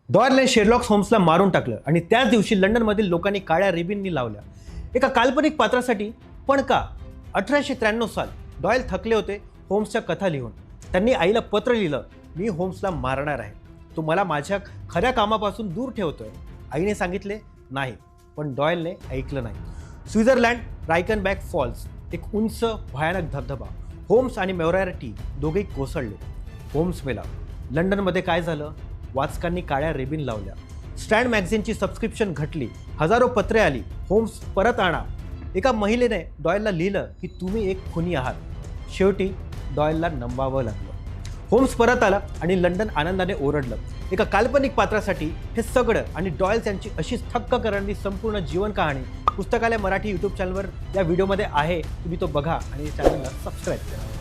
डॉयलने Sherlock होम्सला मारून टाकलं आणि त्याच दिवशी लंडनमधील लोकांनी काळ्या रिबिननी लावल्या एका काल्पनिक पात्रासाठी. पण का? 1893 साल डॉयल थकले होते होम्सच्या कथा लिहून. त्यांनी आईला पत्र लिहिलं, मी होम्सला मारणार आहे, तो मला माझ्या खऱ्या कामापासून दूर ठेवतोय. आईने सांगितले नाही, पण डॉयलने ऐकलं नाही. स्वित्झर्लंड रायकनबॅक फॉल्स, एक उंच भयानक धबधबा. होम्स आणि मोरॅरिटी दोघेही कोसळले. होम्स मेला. लंडनमध्ये काय झालं? वाचकांनी काळ्या रिबिन लावल्या. स्टँड मॅगझिनची सबस्क्रिप्शन घटली. हजारो पत्रे आली, होम्स परत आणा. एका महिलेने डॉयलला लिहिलं की तुम्ही एक खुनी आहात. शेवटी डॉयलला नमवावं लागलं. होम्स परत आला आणि लंडन आनंदाने ओरडलं. एका काल्पनिक पात्रासाठी हे सगळं आणि डॉयल यांची अशीच थक्क करणारी संपूर्ण जीवन कहाणी पुस्तकालय मराठी यूट्यूब चॅनलवर या व्हिडिओमध्ये आहे. तुम्ही तो बघा आणि चॅनलला सबस्क्राईब करा.